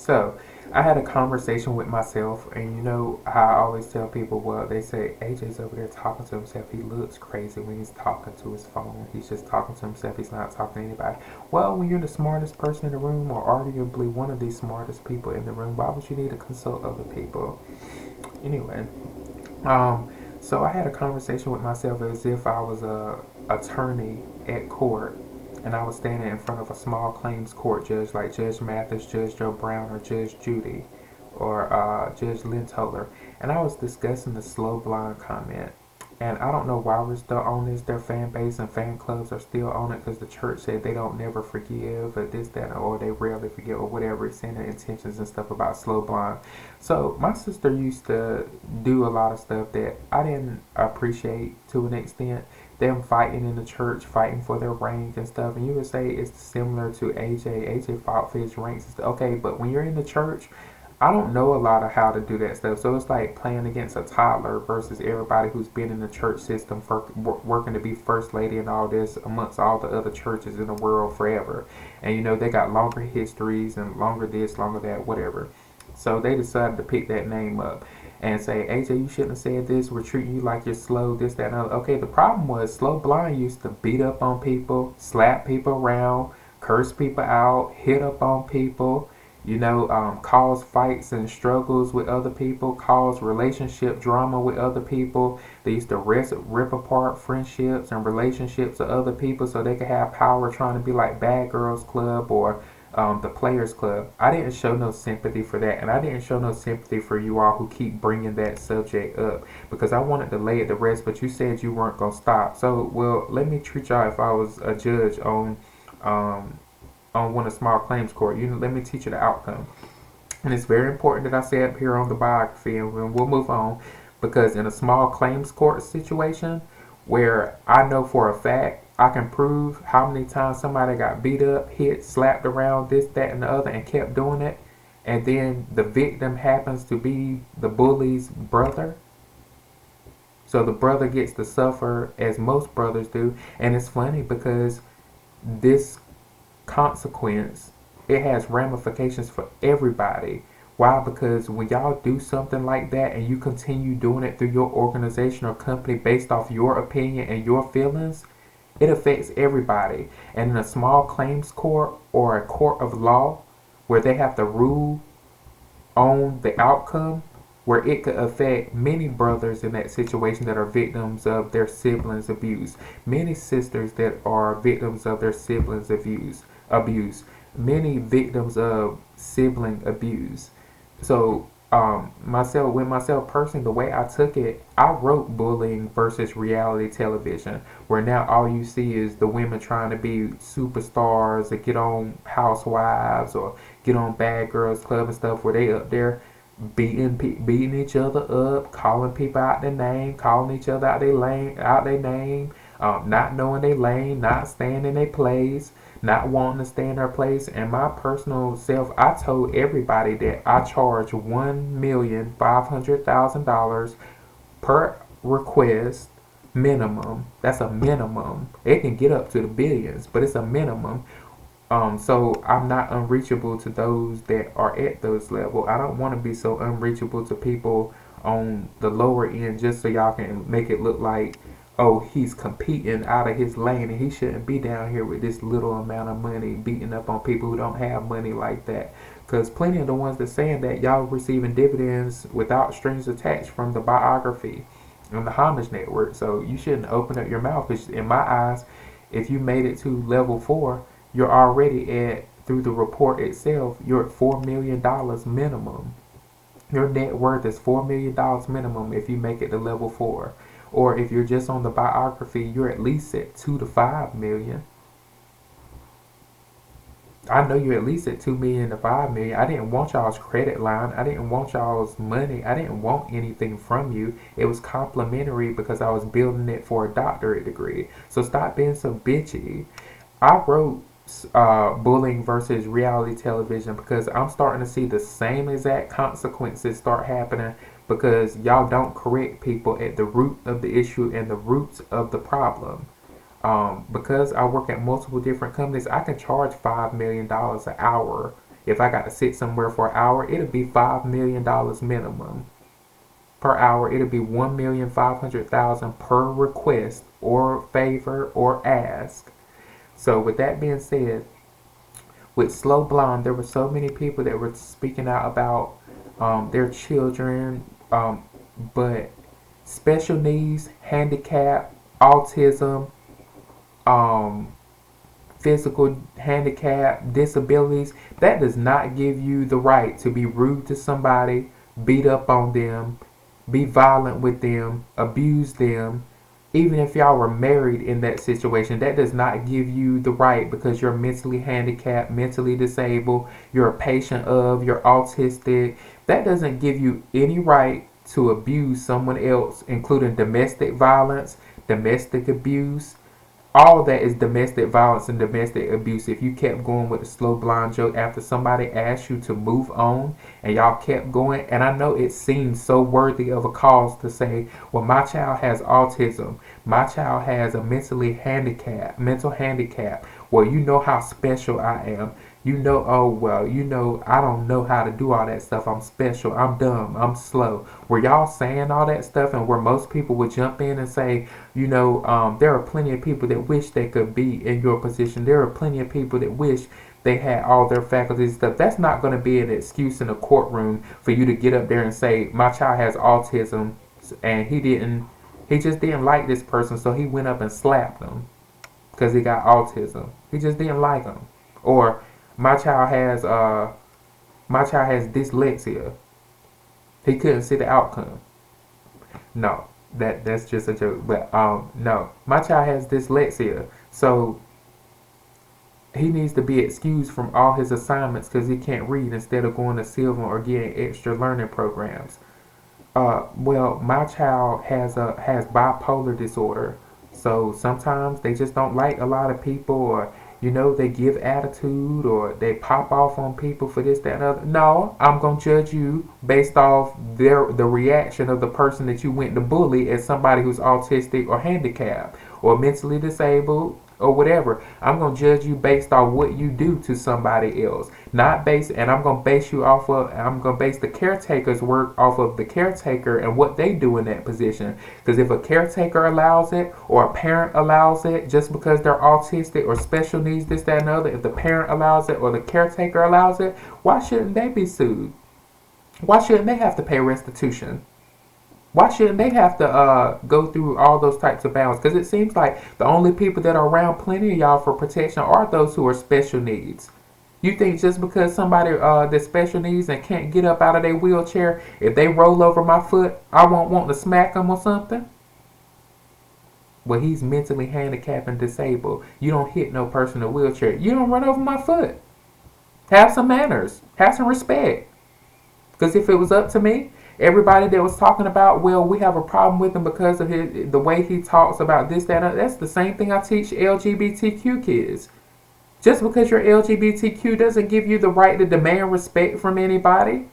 So I had a conversation with myself, and you know how I always tell people, well, they say AJ's over there talking to himself. He looks crazy when he's talking to his phone. He's just talking to himself. He's not talking to anybody. Well, when you're the smartest person in the room, or arguably one of the smartest people in the room, why would you need to consult other people? Anyway, um, so I had a conversation with myself as if I was a attorney at court, and I was standing in front of a small claims court judge like Judge Mathis, Judge Joe Brown, or Judge Judy, or Judge Lynn Toller, and I was discussing the Slo Blonde comment. And I don't know why we're still on this. Their fan base and fan clubs are still on it because the church said they don't never forgive or this, that, or they rarely forgive or whatever. It's saying their intentions and stuff about Slo Blonde. So my sister used to do a lot of stuff that I didn't appreciate to an extent. Them fighting in the church, fighting for their rank and stuff. And you would say it's similar to AJ. AJ fought for his ranks and stuff. Okay, but when you're in the church, I don't know a lot of how to do that stuff. So it's like playing against a toddler versus everybody who's been in the church system for working to be first lady and all this amongst all the other churches in the world forever. And you know, they got longer histories and longer this, longer that, whatever. So they decided to pick that name up and say, AJ, you shouldn't have said this. We're treating you like you're slow, this, that, and other. Okay, the problem was Slo Blonde used to beat up on people, slap people around, curse people out, hit up on people, cause fights and struggles with other people, cause relationship drama with other people. They used to rip apart friendships and relationships of other people so they could have power trying to be like Bad Girls Club or the Players Club. I didn't show no sympathy for that, and I didn't show no sympathy for you all who keep bringing that subject up because I wanted to lay it to rest, but you said you weren't going to stop. So, well, let me treat y'all if I was a judge um, on one of small claims court. Let me teach you the outcome. And it's very important that I say up here on the biography, and we'll move on because in a small claims court situation where I know for a fact I can prove how many times somebody got beat up, hit, slapped around, this, that, and the other, and kept doing it, and then the victim happens to be the bully's brother. So the brother gets to suffer as most brothers do. And it's funny because this consequence, it has ramifications for everybody. Why? Because when y'all do something like that and you continue doing it through your organization or company based off your opinion and your feelings, it affects everybody. And in a small claims court or a court of law where they have to rule on the outcome, where it could affect many brothers in that situation that are victims of their siblings' abuse, many sisters that are victims of their siblings' abuse, many victims of sibling abuse. So, myself personally, the way I took it, I wrote bullying versus reality television, where now all you see is the women trying to be superstars or get on Housewives or get on Bad Girls Club and stuff, where they up there beating each other up, calling people out their name, calling each other out their name, not knowing their lane, not staying in their place, not wanting to stay in their place. And my personal self, I told everybody that I charge $1,500,000 per request minimum. That's a minimum. It can get up to the billions, but it's a minimum. So I'm not unreachable to those that are at those level. I don't want to be so unreachable to people on the lower end just so y'all can make it look like, oh, he's competing out of his lane and he shouldn't be down here with this little amount of money beating up on people who don't have money like that. Because plenty of the ones that saying that y'all receiving dividends without strings attached from the biography on the Homage Network. So you shouldn't open up your mouth. Because in my eyes, if you made it to level 4, you're already at, through the report itself, you're at $4 million minimum. Your net worth is $4 million minimum if you make it to level 4. Or if you're just on the biography, you're at least at 2 to 5 million. I know you're at least at 2 million to 5 million. I didn't want y'all's credit line. I didn't want y'all's money. I didn't want anything from you. It was complimentary because I was building it for a doctorate degree. So stop being so bitchy. I wrote bullying versus reality television because I'm starting to see the same exact consequences start happening because y'all don't correct people at the root of the issue and the roots of the problem. Because I work at multiple different companies, I can charge $5 million an hour If I got to sit somewhere for an hour, it'll be $5 million minimum per hour. It'll be 1,500,000 per request or favor or ask. So with that being said, with Slo Blonde, there were so many people that were speaking out about their children, but special needs, handicap, autism, um, physical handicap, disabilities, that does not give you the right to be rude to somebody, beat up on them, be violent with them, abuse them. Even if y'all were married in that situation, that does not give you the right, because you're mentally handicapped, mentally disabled, you're a patient of, you're autistic. That doesn't give you any right to abuse someone else, including domestic violence, domestic abuse. All that is domestic violence and domestic abuse. If you kept going with the Slo Blonde joke after somebody asked you to move on and y'all kept going, and I know it seems so worthy of a cause to say, well, my child has autism, my child has a mental handicap. Well, you know how special I am. You know, oh, well, you know, I don't know how to do all that stuff. I'm special. I'm dumb. I'm slow. Were y'all saying all that stuff, and where most people would jump in and say, you know, there are plenty of people that wish they could be in your position. There are plenty of people that wish they had all their faculties and stuff. That's not going to be an excuse in a courtroom for you to get up there and say, my child has autism, and he just didn't like this person, so he went up and slapped him because he got autism. He just didn't like him. Or my child has dyslexia. He couldn't see the outcome. No, that's just a joke. But no, my child has dyslexia, so he needs to be excused from all his assignments because he can't read, instead of going to Sylvan or getting extra learning programs. Well, my child has bipolar disorder, so sometimes they just don't like a lot of people, or you know, they give attitude, or they pop off on people for this, that, and other. No, I'm gonna judge you based off the reaction of the person that you went to bully as somebody who's autistic or handicapped or mentally disabled or whatever. I'm gonna judge you based on what you do to somebody else, not based. And I'm gonna base the caretaker's work off of the caretaker and what they do in that position. Because if a caretaker allows it, or a parent allows it, just because they're autistic or special needs, this, that, and other, if the parent allows it or the caretaker allows it, why shouldn't they be sued? Why shouldn't they have to pay restitution? Why shouldn't they have to go through all those types of bounds? Because it seems like the only people that are around plenty of y'all for protection are those who are special needs. You think just because somebody that's special needs and can't get up out of their wheelchair, if they roll over my foot, I won't want to smack them or something? Well, he's mentally handicapped and disabled. You don't hit no person in a wheelchair. You don't run over my foot. Have some manners. Have some respect. Because if it was up to me, everybody that was talking about, well, we have a problem with him because of the way he talks about this, that, and that's the same thing I teach LGBTQ kids. Just because you're LGBTQ doesn't give you the right to demand respect from anybody.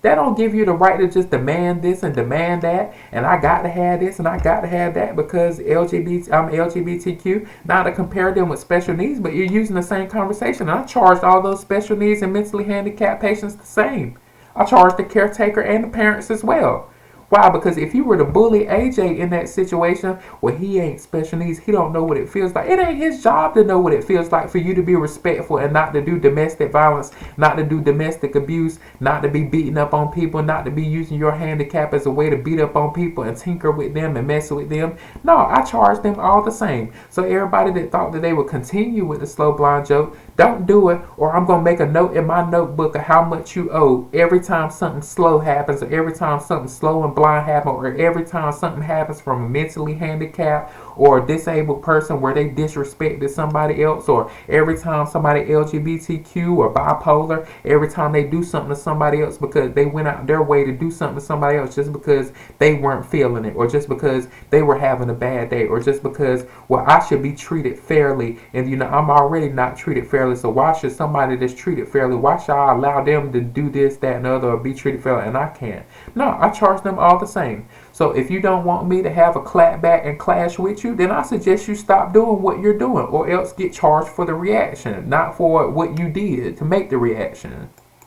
That don't give you the right to just demand this and demand that, and I got to have this and I got to have that because I'm LGBTQ. Not to compare them with special needs, but you're using the same conversation. And I charged all those special needs and mentally handicapped patients the same. I charge the caretaker and the parents as well. Why? Because if you were to bully AJ in that situation, well, he ain't special needs. He don't know what it feels like. It ain't his job to know what it feels like for you to be respectful and not to do domestic violence, not to do domestic abuse, not to be beating up on people, not to be using your handicap as a way to beat up on people and tinker with them and mess with them. No, I charge them all the same. So everybody that thought that they would continue with the Slo Blonde joke, don't do it, or I'm going to make a note in my notebook of how much you owe every time something slow happens, or every time something slow and blind happens, or every time something happens from a mentally handicapped or a disabled person where they disrespected somebody else, or every time somebody LGBTQ or bipolar, every time they do something to somebody else because they went out their way to do something to somebody else just because they weren't feeling it, or just because they were having a bad day, or just because, well, I should be treated fairly, and you know, I'm already not treated fairly, so why should somebody that's treated fairly, why should I allow them to do this, that, and other, or be treated fairly, and I can't? No, I charge them all the same. So if you don't want me to have a clap back and clash with you, then I suggest you stop doing what you're doing, or else get charged for the reaction, not for what you did to make the reaction.